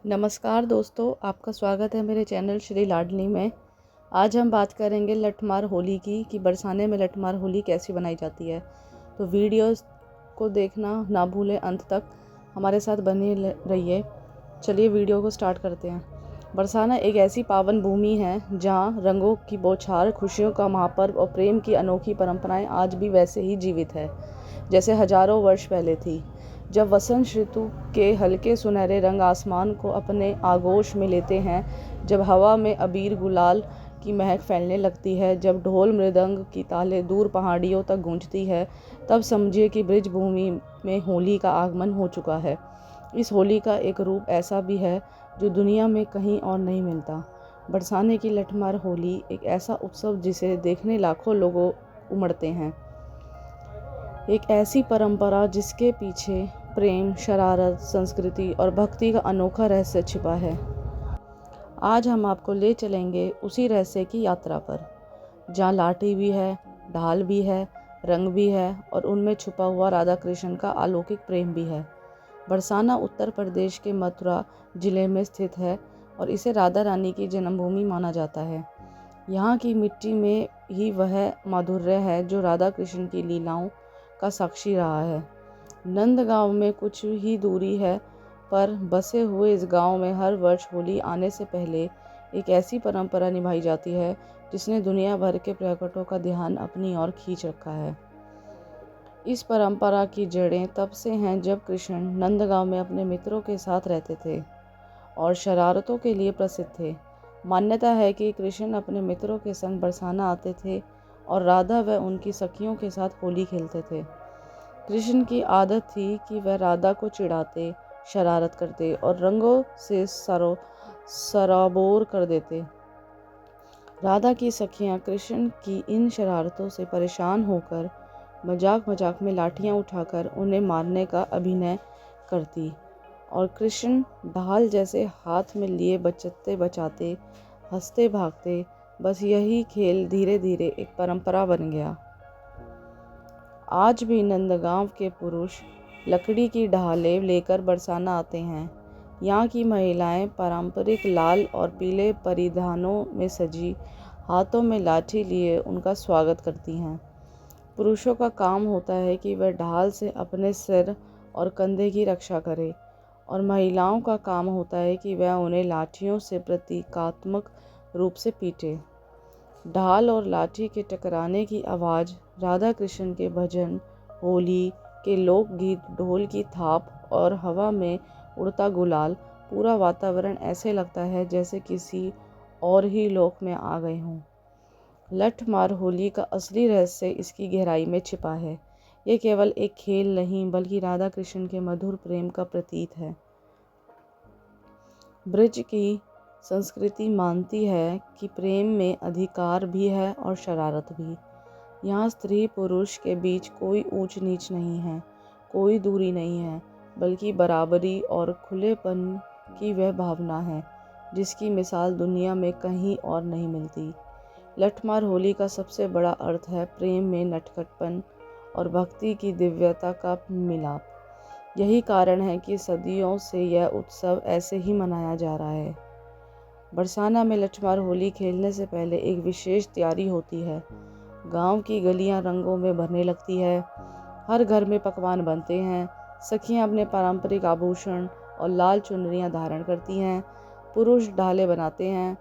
नमस्कार दोस्तों, आपका स्वागत है मेरे चैनल श्री लाडली में। आज हम बात करेंगे लठमार होली की कि बरसाने में लठमार होली कैसी बनाई जाती है। तो वीडियोस को देखना ना भूलें, अंत तक हमारे साथ बने रहिए। चलिए वीडियो को स्टार्ट करते हैं। बरसाना एक ऐसी पावन भूमि है जहां रंगों की बौछार, खुशियों का महापर्व और प्रेम की अनोखी परंपराएं आज भी वैसे ही जीवित है जैसे हजारों वर्ष पहले थी। जब वसंत ऋतु के हल्के सुनहरे रंग आसमान को अपने आगोश में लेते हैं, जब हवा में अबीर गुलाल की महक फैलने लगती है, जब ढोल मृदंग की तालें दूर पहाड़ियों तक गूंजती है, तब समझिए कि ब्रज भूमि में होली का आगमन हो चुका है। इस होली का एक रूप ऐसा भी है जो दुनिया में कहीं और नहीं मिलता। बरसाने की लठमार होली एक ऐसा उत्सव जिसे देखने लाखों लोग उमड़ते हैं। एक ऐसी परंपरा जिसके पीछे प्रेम, शरारत, संस्कृति और भक्ति का अनोखा रहस्य छिपा है। आज हम आपको ले चलेंगे उसी रहस्य की यात्रा पर, जहाँ लाठी भी है, ढाल भी है, रंग भी है और उनमें छुपा हुआ राधा कृष्ण का अलौकिक प्रेम भी है। बरसाना उत्तर प्रदेश के मथुरा जिले में स्थित है और इसे राधा रानी की जन्मभूमि माना जाता है। यहाँ की मिट्टी में ही वह माधुर्य है जो राधा कृष्ण की लीलाओं का साक्षी रहा है। नंदगांव में कुछ ही दूरी है, पर बसे हुए इस गांव में हर वर्ष होली आने से पहले एक ऐसी परंपरा निभाई जाती है जिसने दुनिया भर के पर्यटकों का ध्यान अपनी ओर खींच रखा है। इस परंपरा की जड़ें तब से हैं जब कृष्ण नंदगांव में अपने मित्रों के साथ रहते थे और शरारतों के लिए प्रसिद्ध थे। मान्यता है कि कृष्ण अपने मित्रों के संग बरसाना आते थे और राधा व उनकी सखियों के साथ होली खेलते थे। कृष्ण की आदत थी कि वह राधा को चिढ़ाते, शरारत करते और रंगों से सराबोर कर देते। राधा की सखियां कृष्ण की इन शरारतों से परेशान होकर मजाक मजाक में लाठियां उठाकर उन्हें मारने का अभिनय करती और कृष्ण ढाल जैसे हाथ में लिए बचते बचाते, हंसते भागते। बस यही खेल धीरे धीरे एक परंपरा बन गया। आज भी नंदगांव के पुरुष लकड़ी की ढालें लेकर बरसाना आते हैं। यहाँ की महिलाएं पारंपरिक लाल और पीले परिधानों में सजी, हाथों में लाठी लिए उनका स्वागत करती हैं। पुरुषों का काम होता है कि वह ढाल से अपने सिर और कंधे की रक्षा करे और महिलाओं का काम होता है कि वह उन्हें लाठियों से प्रतीकात्मक रूप से पीटे। ढाल और लाठी के टकराने की आवाज़, राधा कृष्ण के भजन, होली के लोकगीत, ढोल की थाप और हवा में उड़ता गुलाल, पूरा वातावरण ऐसे लगता है जैसे किसी और ही लोक में आ गए हों। लठमार होली का असली रहस्य इसकी गहराई में छिपा है। ये केवल एक खेल नहीं बल्कि राधा कृष्ण के मधुर प्रेम का प्रतीक है। ब्रज की संस्कृति मानती है कि प्रेम में अधिकार भी है और शरारत भी। यहाँ स्त्री पुरुष के बीच कोई ऊंच नीच नहीं है, कोई दूरी नहीं है, बल्कि बराबरी और खुलेपन की वह भावना है जिसकी मिसाल दुनिया में कहीं और नहीं मिलती। लठमार होली का सबसे बड़ा अर्थ है प्रेम में नटखटपन और भक्ति की दिव्यता का मिलाप। यही कारण है कि सदियों से यह उत्सव ऐसे ही मनाया जा रहा है। बरसाना में लठमार होली खेलने से पहले एक विशेष तैयारी होती है। गांव की गलियां रंगों में भरने लगती है, हर घर में पकवान बनते हैं, सखियां अपने पारंपरिक आभूषण और लाल चुनरियां धारण करती हैं, पुरुष ढाले बनाते हैं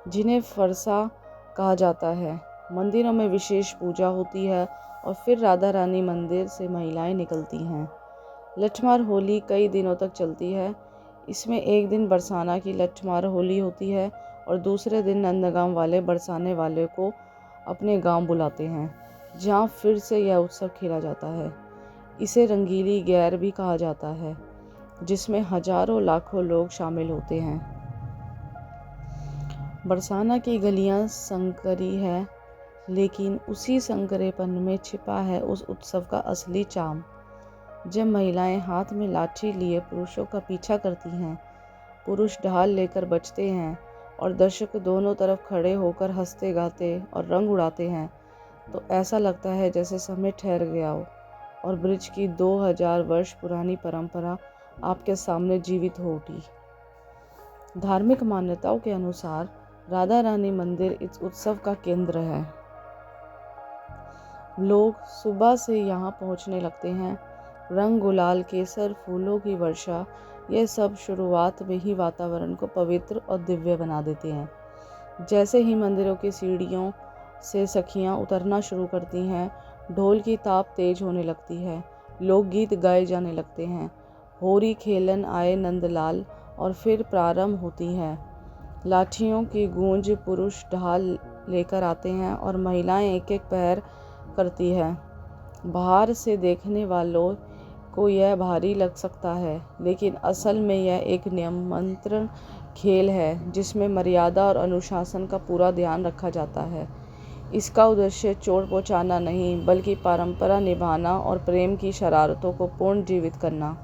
जिन्हें फरसा कहा जाता है। मंदिरों में विशेष पूजा होती है और फिर राधा रानी मंदिर से महिलाएं निकलती हैं। लठमार होली कई दिनों तक चलती है। इसमें एक दिन बरसाना की लठमार होली होती है और दूसरे दिन नंदगांव वाले बरसाने वाले को अपने गांव बुलाते हैं, जहां फिर से यह उत्सव खेला जाता है। इसे रंगीली गैर भी कहा जाता है, जिसमें हजारों लाखों लोग शामिल होते हैं। बरसाना की गलियां संकरी है, लेकिन उसी संकरेपन में छिपा है उस उत्सव का असली चार्म। जब महिलाएं हाथ में लाठी लिए पुरुषों का पीछा करती हैं, पुरुष ढाल लेकर बचते हैं और दर्शक दोनों तरफ खड़े होकर हंसते गाते और रंग उड़ाते हैं, तो ऐसा लगता है जैसे समय ठहर गया हो और ब्रज की 2000 वर्ष पुरानी परंपरा आपके सामने जीवित हो उठी। धार्मिक मान्यताओं के अनुसार राधा रानी मंदिर इस उत्सव का केंद्र है। लोग सुबह से यहाँ पहुँचने लगते हैं। रंग, गुलाल, केसर, फूलों की वर्षा, ये सब शुरुआत में ही वातावरण को पवित्र और दिव्य बना देते हैं। जैसे ही मंदिरों की सीढ़ियों से सखियाँ उतरना शुरू करती हैं, ढोल की ताप तेज होने लगती है, लोकगीत गाए जाने लगते हैं। होरी खेलन आए नंदलाल और फिर प्रारंभ होती है। लाठियों की गूंज, पुरुष ढाल लेकर आते हैं और महिलाएं एक एक पैर करती है। बाहर से देखने वालों को यह भारी लग सकता है, लेकिन असल में यह एक नियंत्रण खेल है जिसमें मर्यादा और अनुशासन का पूरा ध्यान रखा जाता है। इसका उद्देश्य चोट पहुंचाना नहीं, बल्कि परंपरा निभाना और प्रेम की शरारतों को पूर्ण जीवित करना।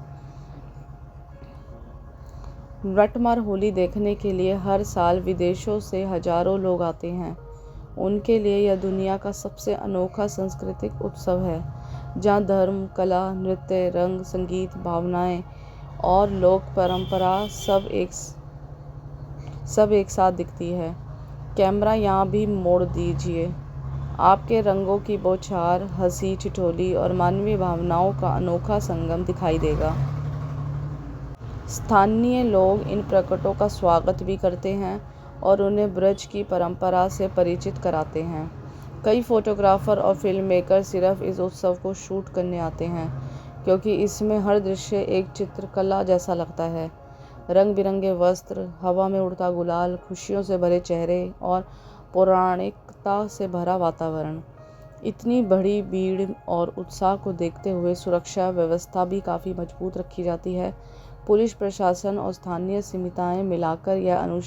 लठमार होली देखने के लिए हर साल विदेशों से हजारों लोग आते हैं। उनके लिए यह दुनिया का सबसे अनोखा सांस्कृतिक उत्सव है, जहाँ धर्म, कला, नृत्य, रंग, संगीत, भावनाएं और लोक परंपरा सब एक साथ दिखती है। कैमरा यहाँ भी मोड़ दीजिए। आपके रंगों की बौछार, हंसी, ठिठोली और मानवीय भावनाओं का अनोखा संगम दिखाई देगा। स्थानीय लोग इन प्रकटों का स्वागत भी करते हैं और उन्हें ब्रज की परंपरा से परिचित कराते हैं। कई फोटोग्राफर और फिल्म मेकर सिर्फ इस उत्सव को शूट करने आते हैं, क्योंकि इसमें हर दृश्य एक चित्रकला जैसा लगता है। रंग बिरंगे वस्त्र, हवा में उड़ता गुलाल, खुशियों से भरे चेहरे और पौराणिकता से भरा वातावरण। इतनी बड़ी भीड़ और उत्साह को देखते हुए सुरक्षा व्यवस्था भी काफ़ी मजबूत रखी जाती है। पुलिस प्रशासन और स्थानीय समितियां मिलाकर यह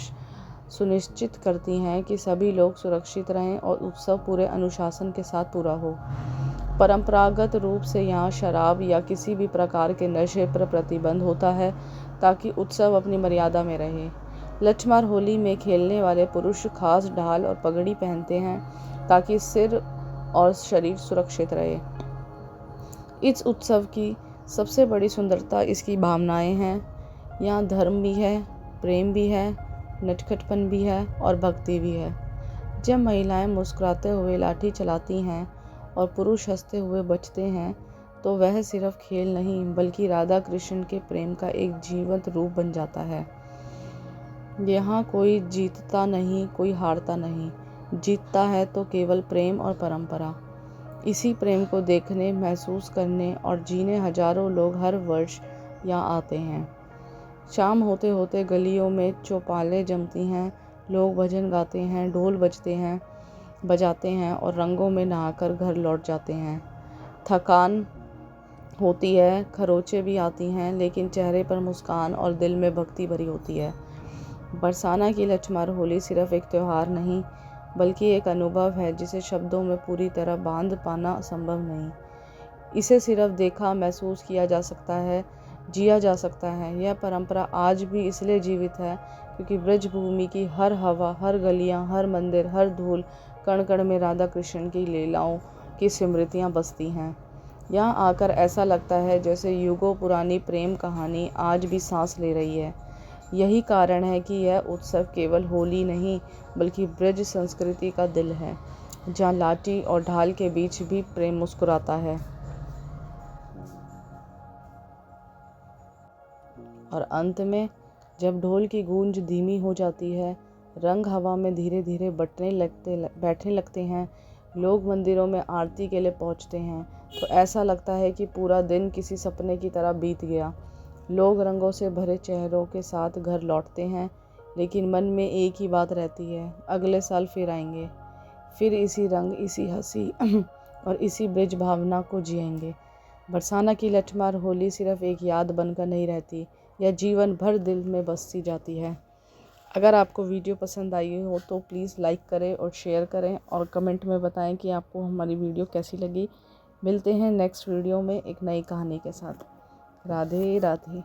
सुनिश्चित करती हैं कि सभी लोग सुरक्षित रहें और उत्सव पूरे अनुशासन के साथ पूरा हो। परंपरागत रूप से यहाँ शराब या किसी भी प्रकार के नशे पर प्रतिबंध होता है, ताकि उत्सव अपनी मर्यादा में रहे। लठमार होली में खेलने वाले पुरुष खास ढाल और पगड़ी पहनते हैं, ताकि सिर और शरीर सुरक्षित रहे। इस उत्सव की सबसे बड़ी सुंदरता इसकी भावनाएं हैं। यहाँ धर्म भी है, प्रेम भी है, नटखटपन भी है और भक्ति भी है। जब महिलाएं मुस्कुराते हुए लाठी चलाती हैं और पुरुष हंसते हुए बचते हैं, तो वह सिर्फ खेल नहीं, बल्कि राधा कृष्ण के प्रेम का एक जीवंत रूप बन जाता है। यहाँ कोई जीतता नहीं, कोई हारता नहीं। जीतता है तो केवल प्रेम और परंपरा। इसी प्रेम को देखने, महसूस करने और जीने हजारों लोग हर वर्ष यहाँ आते हैं। शाम होते होते गलियों में चौपालें जमती हैं, लोग भजन गाते हैं, ढोल बजाते हैं और रंगों में नहाकर घर लौट जाते हैं। थकान होती है, खरोंचें भी आती हैं, लेकिन चेहरे पर मुस्कान और दिल में भक्ति भरी होती है। बरसाना की लठमार होली सिर्फ एक त्यौहार नहीं, बल्कि एक अनुभव है जिसे शब्दों में पूरी तरह बांध पाना संभव नहीं। इसे सिर्फ देखा, महसूस किया जा सकता है, जिया जा सकता है। यह परंपरा आज भी इसलिए जीवित है क्योंकि ब्रज भूमि की हर हवा, हर गलियां, हर मंदिर, हर धूल कण कण में राधा कृष्ण की लीलाओं की स्मृतियां बसती हैं। यहाँ आकर ऐसा लगता है जैसे युगों पुरानी प्रेम कहानी आज भी सांस ले रही है। यही कारण है कि यह उत्सव केवल होली नहीं, बल्कि ब्रज संस्कृति का दिल है, जहाँ लाठी और ढाल के बीच भी प्रेम मुस्कुराता है। और अंत में जब ढोल की गूंज धीमी हो जाती है, रंग हवा में धीरे धीरे बैठने लगते हैं, लोग मंदिरों में आरती के लिए पहुंचते हैं, तो ऐसा लगता है कि पूरा दिन किसी सपने की तरह बीत गया। लोग रंगों से भरे चेहरों के साथ घर लौटते हैं, लेकिन मन में एक ही बात रहती है, अगले साल फिर आएंगे, फिर इसी रंग, इसी हंसी और इसी ब्रज भावना को जिएंगे। बरसाना की लठमार होली सिर्फ एक याद बनकर नहीं रहती, यह जीवन भर दिल में बसती जाती है। अगर आपको वीडियो पसंद आई हो तो प्लीज़ लाइक करें और शेयर करें और कमेंट में बताएं कि आपको हमारी वीडियो कैसी लगी। मिलते हैं नेक्स्ट वीडियो में एक नई कहानी के साथ। राधे राधे।